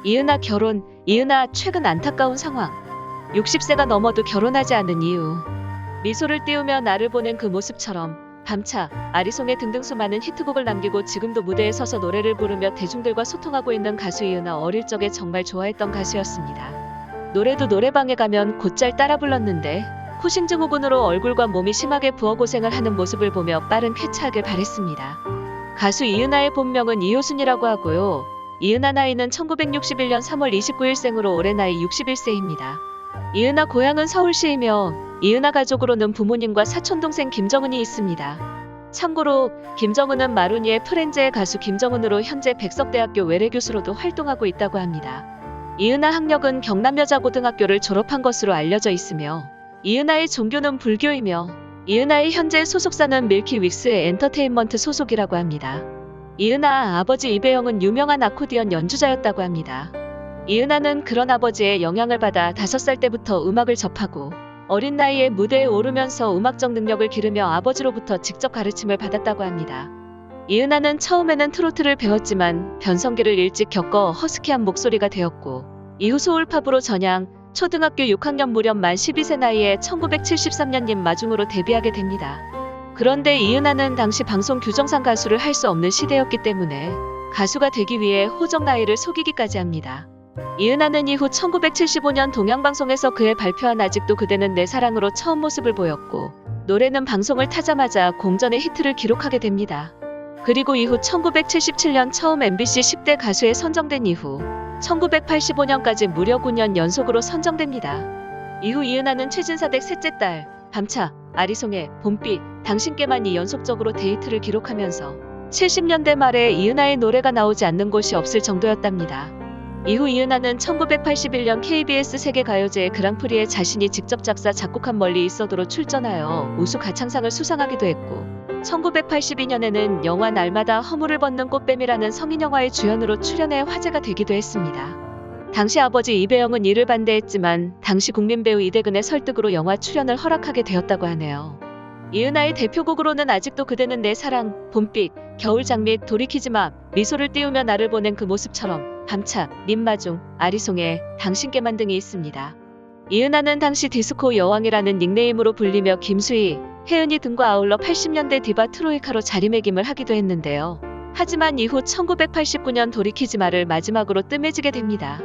이은아 결혼, 이은아 최근 안타까운 상황. 60세가 넘어도 결혼하지 않은 이유. 미소를 띄우며 나를 보낸 그 모습처럼 밤차, 아리송해 등등 수많은 히트곡을 남기고 지금도 무대에 서서 노래를 부르며 대중들과 소통하고 있는 가수 이은아. 어릴 적에 정말 좋아했던 가수였습니다. 노래도 노래방에 가면 곧잘 따라 불렀는데 코싱 증후군으로 얼굴과 몸이 심하게 부어 고생을 하는 모습을 보며 빠른 쾌차하길 바랬습니다. 가수 이은아의 본명은 이효순이라고 하고요. 이은아 나이는 1961년 3월 29일생으로 올해 나이 61세입니다. 이은아 고향은 서울시이며 이은아 가족으로는 부모님과 사촌동생 김정은이 있습니다. 참고로 김정은은 마로니의 프렌즈의 가수 김정은으로 현재 백석대학교 외래교수로도 활동하고 있다고 합니다. 이은아 학력은 경남여자고등학교를 졸업한 것으로 알려져 있으며 이은아의 종교는 불교이며 이은아의 현재 소속사는 밀키윅스 엔터테인먼트 소속이라고 합니다. 이은아 아버지 이배영은 유명한 아코디언 연주자였다고 합니다. 이은아는 그런 아버지의 영향을 받아 5살 때부터 음악을 접하고 어린 나이에 무대에 오르면서 음악적 능력을 기르며 아버지로부터 직접 가르침을 받았다고 합니다. 이은아는 처음에는 트로트를 배웠지만 변성기를 일찍 겪어 허스키한 목소리가 되었고 이후 소울팝으로 전향, 초등학교 6학년 무렵 만 12세 나이에 1973년 마중으로 데뷔하게 됩니다. 그런데 이은아는 당시 방송 규정상 가수를 할 수 없는 시대였기 때문에 가수가 되기 위해 호적 나이를 속이기까지 합니다. 이은아는 이후 1975년 동양방송에서 그의 발표한 아직도 그대는 내 사랑으로 처음 모습을 보였고 노래는 방송을 타자마자 공전의 히트를 기록하게 됩니다. 그리고 이후 1977년 처음 MBC 10대 가수에 선정된 이후 1985년까지 무려 9년 연속으로 선정됩니다. 이후 이은아는 최진사 댁 셋째 딸, 밤차, 아리송해, 봄비, 당신께만이 연속적으로 데이트를 기록하면서 70년대 말에 이은아의 노래가 나오지 않는 곳이 없을 정도였답니다. 이후 이은아는 1981년 KBS 세계가요제 그랑프리에 자신이 직접 작사 작곡한 멀리 있어도로 출전하여 우수 가창상을 수상하기도 했고 1982년에는 영화 날마다 허물을 벗는 꽃뱀이라는 성인영화의 주연으로 출연해 화제가 되기도 했습니다. 당시 아버지 이배영은 이를 반대했지만 당시 국민배우 이대근의 설득으로 영화 출연을 허락하게 되었다고 하네요. 이은아의 대표곡으로는 아직도 그대는 내 사랑, 봄빛, 겨울장밋, 돌이키지마, 미소를 띄우며 나를 보낸 그 모습처럼, 밤차, 님마중, 아리송해, 당신께만 등이 있습니다. 이은아는 당시 디스코 여왕이라는 닉네임으로 불리며 김수희, 혜은이 등과 아울러 80년대 디바 트로이카로 자리매김을 하기도 했는데요. 하지만 이후 1989년 돌이키지마를 마지막으로 뜸해지게 됩니다.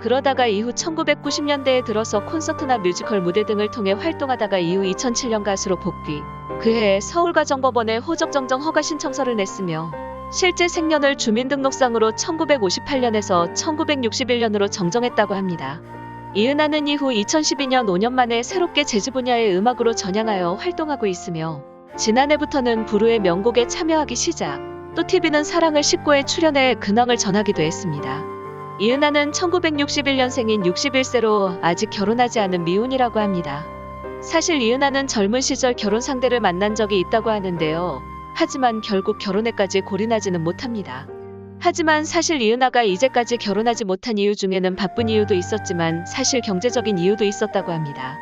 그러다가 이후 1990년대에 들어서 콘서트나 뮤지컬 무대 등을 통해 활동하다가 이후 2007년 가수로 복귀. 그해 서울가정법원에 호적정정 허가 신청서를 냈으며 실제 생년을 주민등록상으로 1958년에서 1961년으로 정정했다고 합니다. 이은아는 이후 2012년 5년 만에 새롭게 재즈 분야의 음악으로 전향하여 활동하고 있으며 지난해부터는 부르의 명곡에 참여하기 시작, 또 TV는 사랑을 싣고에 출연해 근황을 전하기도 했습니다. 이은아는 1961년생인 61세로 아직 결혼하지 않은 미혼이라고 합니다. 사실 이은아는 젊은 시절 결혼 상대를 만난 적이 있다고 하는데요. 하지만 결국 결혼에까지 골인하지는 못합니다. 하지만 사실 이은아가 이제까지 결혼하지 못한 이유 중에는 바쁜 이유도 있었지만 사실 경제적인 이유도 있었다고 합니다.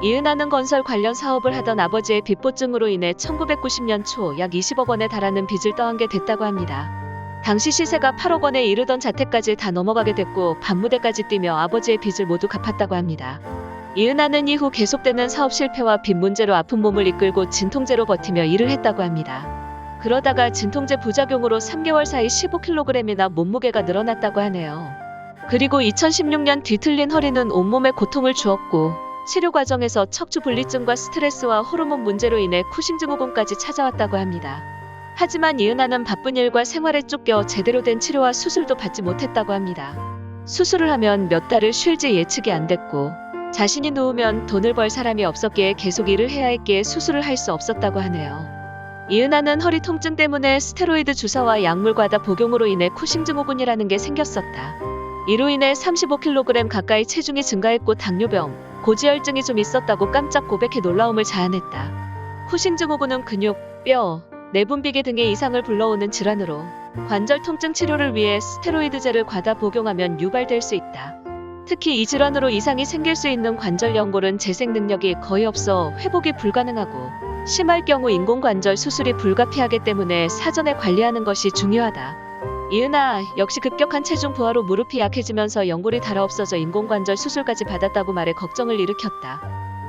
이은아는 건설 관련 사업을 하던 아버지의 빚보증으로 인해 1990년 초 약 20억 원에 달하는 빚을 떠안게 됐다고 합니다. 당시 시세가 8억 원에 이르던 자택까지 다 넘어가게 됐고 밤무대까지 뛰며 아버지의 빚을 모두 갚았다고 합니다. 이은아는 이후 계속되는 사업 실패와 빚 문제로 아픈 몸을 이끌고 진통제로 버티며 일을 했다고 합니다. 그러다가 진통제 부작용으로 3개월 사이 15kg이나 몸무게가 늘어났다고 하네요. 그리고 2016년 뒤틀린 허리는 온몸에 고통을 주었고 치료 과정에서 척추 분리증과 스트레스와 호르몬 문제로 인해 쿠싱 증후군까지 찾아왔다고 합니다. 하지만 이은아는 바쁜 일과 생활에 쫓겨 제대로 된 치료와 수술도 받지 못했다고 합니다. 수술을 하면 몇 달을 쉴지 예측이 안 됐고 자신이 누우면 돈을 벌 사람이 없었기에 계속 일을 해야 했기에 수술을 할 수 없었다고 하네요. 이은아는 허리 통증 때문에 스테로이드 주사와 약물 과다 복용으로 인해 쿠싱 증후군이라는 게 생겼었다. 이로 인해 35kg 가까이 체중이 증가했고 당뇨병, 고지혈증이 좀 있었다고 깜짝 고백해 놀라움을 자아냈다. 쿠싱 증후군은 근육, 뼈, 내분비계 등의 이상을 불러오는 질환으로 관절 통증 치료를 위해 스테로이드제를 과다 복용하면 유발될 수 있다. 특히 이 질환으로 이상이 생길 수 있는 관절 연골은 재생 능력이 거의 없어 회복이 불가능하고 심할 경우 인공관절 수술이 불가피하기 때문에 사전에 관리하는 것이 중요하다. 이은아, 역시 급격한 체중 부하로 무릎이 약해지면서 연골이 닳아 없어져 인공관절 수술까지 받았다고 말해 걱정을 일으켰다.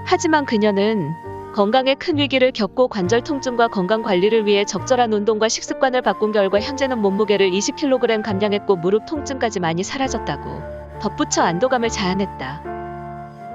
하지만 그녀는 건강에 큰 위기를 겪고 관절 통증과 건강 관리를 위해 적절한 운동과 식습관을 바꾼 결과 현재는 몸무게를 20kg 감량했고 무릎 통증까지 많이 사라졌다고 덧붙여 안도감을 자아냈다.